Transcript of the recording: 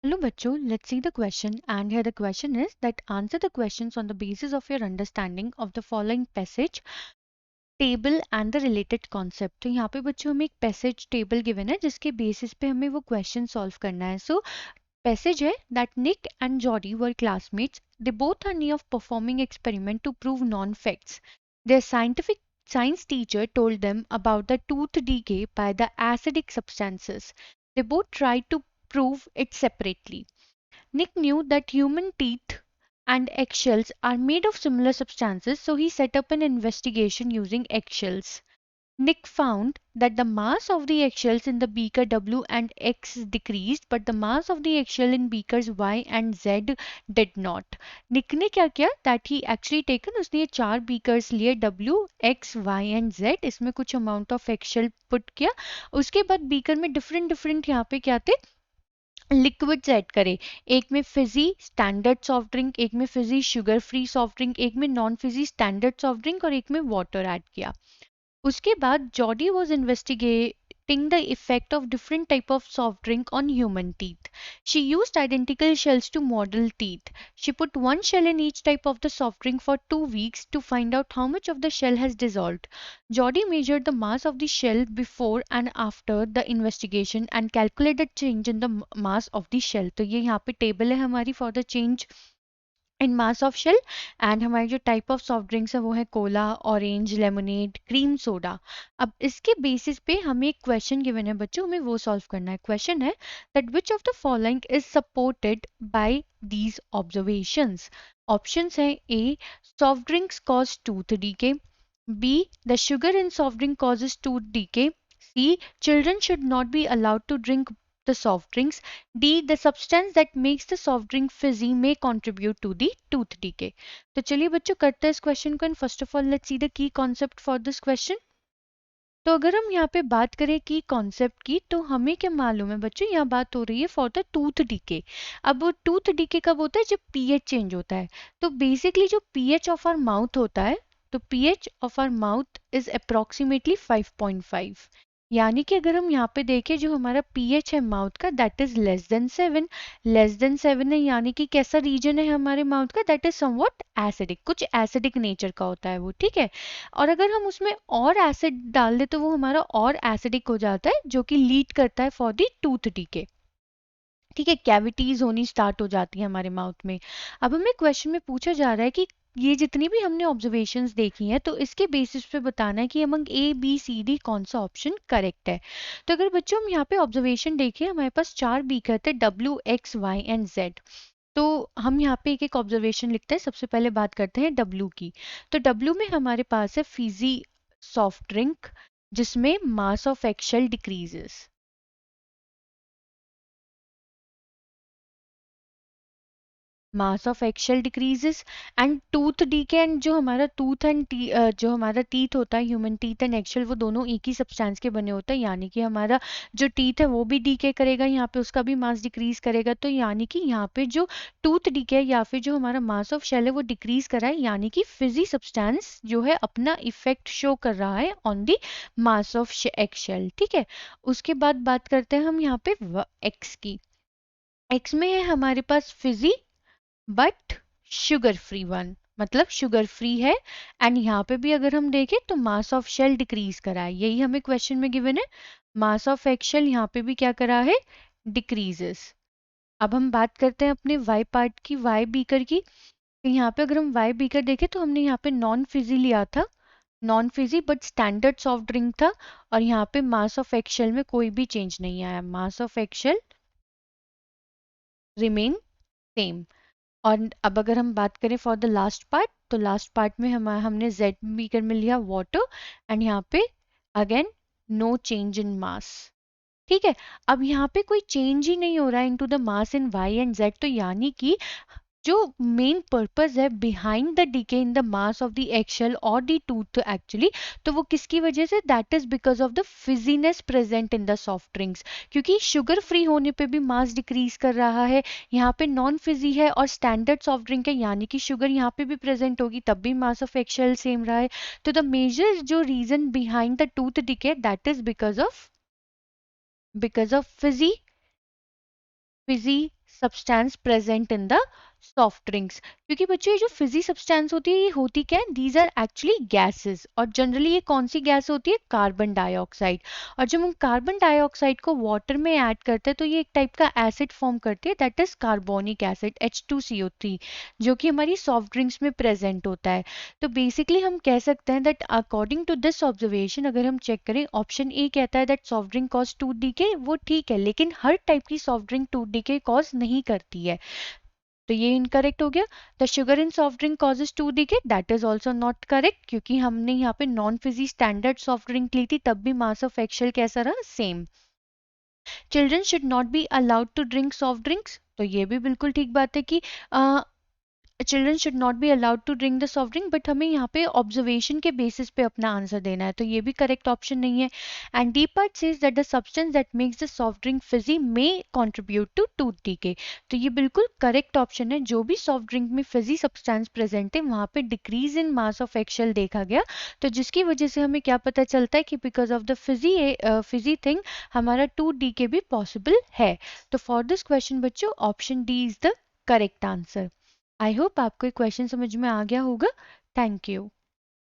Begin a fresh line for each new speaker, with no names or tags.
Hello bachcho, let's see the question, and here the question is that answer the questions on the basis of your understanding of the following passage, table and the related concept. तो यहाँ पे बच्चों हमें एक passage table given है जिसके basis पे हमें वो question solve करना है. So passage है that Nick and Jody were classmates. They both are near of performing experiment to prove non-facts. Their science teacher told them about the tooth decay by the acidic substances. They both tried to prove it separately. Nick knew that human teeth and eggshells are made of similar substances, so he set up an investigation using eggshells. Nick found that the mass of the eggshells in the beaker W and X decreased, but the mass of the eggshell in beakers Y and Z did not. Nick ने क्या किया? That he actually taken, उसने ये चार beakers लिए W, X, Y and Z, इसमें कुछ amount of eggshell put किया. उसके बाद beaker में different यहाँ पे क्या थे? लिक्विड्स ऐड करे. एक में फिजी स्टैंडर्ड सॉफ्ट ड्रिंक, एक में Fiji sugar free soft drink, एक में non fizzy standard soft drink और एक में वाटर ऐड किया. उसके बाद Jordi was investigating the effect of different type of soft drink on human teeth. She used identical shells to model teeth. She put one shell in each type of the soft drink for 2 weeks to find out how much of the shell has dissolved. Jody measured the mass of the shell before and after the investigation and calculated change in the mass of the shell. तो ये यहाँ पे table है हमारी for the change in mass of shell. And हमारी जो type of soft drinks है वो है cola, orange, lemonade, cream soda. अब इसके बेसिस पे हमें एक क्वेश्चन गिवन है बच्चों, हमें वो सॉल्व करना है. क्वेश्चन है that which of the following is supported by these observations. Options हैं A soft drinks cause tooth decay, B the sugar in soft drink causes tooth decay, C children should not be allowed to drink the soft drinks, D. The substance that makes the soft drink fizzy may contribute to the tooth decay. तो चलिए बच्चों करते हैं इस question को. And first of all let's see the key concept for this question. तो अगर हम यहाँ पे बात करें की कॉन्सेप्ट की तो हमें क्या मालूम है बच्चों, यहाँ बात हो रही है फॉर द टूथ डीके. अब वो टूथ डीके कब होता है? जब पीएच चेंज होता है. तो बेसिकली जो पीएच ऑफ आवर माउथ होता है, तो pH of our mouth is approximately 5.5. यानी कि अगर हम यहाँ पे देखें जो हमारा पीएच है माउथ का दैट इज लेस देन 7 है. यानी कि कैसा रीजन है हमारे माउथ का? दैट इज समवॉट एसिडिक, कुछ एसिडिक नेचर का होता है वो. ठीक है. और अगर हम उसमें और एसिड डाल दे तो वो हमारा और एसिडिक हो जाता है जो कि लीड करता है फॉर दी टूथ डीके. ठीक है. कैविटीज होनी स्टार्ट हो जाती है हमारे माउथ में. अब हमें क्वेश्चन में पूछा जा रहा है कि ये जितनी भी हमने ऑब्जर्वेशंस देखी हैं तो इसके बेसिस पे बताना है कि among A B C D कौन सा ऑप्शन करेक्ट है. तो अगर बच्चों हम यहाँ पे ऑब्जर्वेशन देखें, हमारे पास चार बीकर थे W X Y and Z. तो हम यहाँ पे एक एक ऑब्जर्वेशन लिखते हैं. सबसे पहले बात करते हैं डब्ल्यू की. तो डब्ल्यू में हमारे पास है फिजी सॉफ्ट ड्रिंक जिसमें mass of axle decreases. Mass of axle decreases and tooth decay. And जो हमारा टूथ एंड जो हमारा टीथ होता है, ह्यूमन टीथ एंड एक्शेल, वो दोनों एक ही सब्सटेंस के बने होते हैं. यानी कि हमारा जो टीथ है वो भी डीके करेगा, यहाँ पे उसका भी मास डिक्रीज करेगा. तो यानी कि यहाँ पे जो टूथ डीके है या फिर जो हमारा मास ऑफ शेल है वो डिक्रीज कर रहा है. यानी कि फिजी सब्सटेंस जो है अपना इफेक्ट शो कर रहा है ऑन दी मास ऑफ एक्शेल. ठीक है. उसके बाद बात करते हैं हम यहाँ पे एक्स की. एक्स में है हमारे पास fizzy but sugar free one, मतलब शुगर फ्री है. एंड यहाँ पे भी अगर हम देखें तो मास ऑफ शेल डिक्रीज करा है, यही हमें क्वेश्चन में गिवन है. मास ऑफ एक्शेल यहाँ पे भी क्या करा है? डिक्रीजेस. अब हम बात करते हैं अपने वाई पार्ट की, वाई बीकर की. तो यहाँ पे अगर हम वाई बीकर देखें तो हमने यहाँ पे नॉन फिजी लिया था, non Fiji but standard soft drink था. और यहाँ पे मास ऑफ एक्शेल में कोई भी चेंज नहीं आया, मास ऑफ एक्शेल रिमेन सेम. और अब अगर हम बात करें फॉर द लास्ट पार्ट, तो लास्ट पार्ट में हमने जेड बीकर में लिया वाटर. एंड यहाँ पे अगेन नो चेंज इन मास. ठीक है. अब यहाँ पे कोई चेंज ही नहीं हो रहा है into the mass in Y and Z. तो यानी कि जो मेन पर्पस है behind the decay in the mass of the axle और द टूथ एक्चुअली, तो वो किसकी वजह से? That is because of the fizziness present in the soft drinks. क्योंकि शुगर फ्री होने पे भी मास डिक्रीज कर रहा है, यहाँ पे नॉन फिजी है और स्टैंडर्ड सॉफ्ट ड्रिंक है, यानी कि शुगर यहाँ पे भी प्रेजेंट होगी तब भी मास ऑफ एक्शेल सेम रहा है. तो द मेजर जो reason behind the tooth decay that is because of fizzy substance present in the soft drinks. क्योंकि बच्चों ये जो फिजी सब्सटेंस होती है ये होती क्या है, दीज आर एक्चुअली गैसेस। और जनरली ये कौन सी गैस होती है, कार्बन डाइऑक्साइड। और जब हम कार्बन डाइऑक्साइड को वाटर में ऐड करते हैं तो ये एक टाइप का एसिड फॉर्म करती है, that is carbonic acid H2CO3, जो कि हमारी सॉफ्ट ड्रिंक्स में प्रेजेंट होता है। तो बेसिकली हम कह सकते हैं that according to this observation, अगर हम चेक करें ऑप्शन ए कहता है that soft drink cause tooth decay, वो ठीक है, लेकिन हर टाइप की soft drink tooth decay cause नहीं करती है, तो ये इनकरेक्ट हो गया। The sugar in soft drink causes tooth decay, that is also not correct, क्योंकि हमने यहाँ पे non fizzy standard soft drink ली थी, तब भी मास ऑफ एक्सेल कैसा रहा, same. Children should not be allowed to drink soft drinks, तो ये भी बिल्कुल ठीक बात है कि children should not be allowed to drink the soft drink, but हमें यहाँ पे ऑब्जर्वेशन के बेसिस पे अपना आंसर देना है, तो ये भी करेक्ट ऑप्शन नहीं है। And D part says that the substance that makes the soft drink fizzy may contribute to tooth decay, तो ये बिल्कुल करेक्ट ऑप्शन है। जो भी सॉफ्ट ड्रिंक में फिजी सब्सटेंस प्रेजेंट है वहाँ पे decrease in mass of excel देखा गया, तो जिसकी वजह से हमें क्या पता चलता है कि because of the Fiji thing हमारा टूथ डीके भी पॉसिबल है। तो फॉर दिस क्वेश्चन बच्चों option D is the correct answer. I hope आपको ये क्वेश्चन समझ में आ गया होगा। Thank you.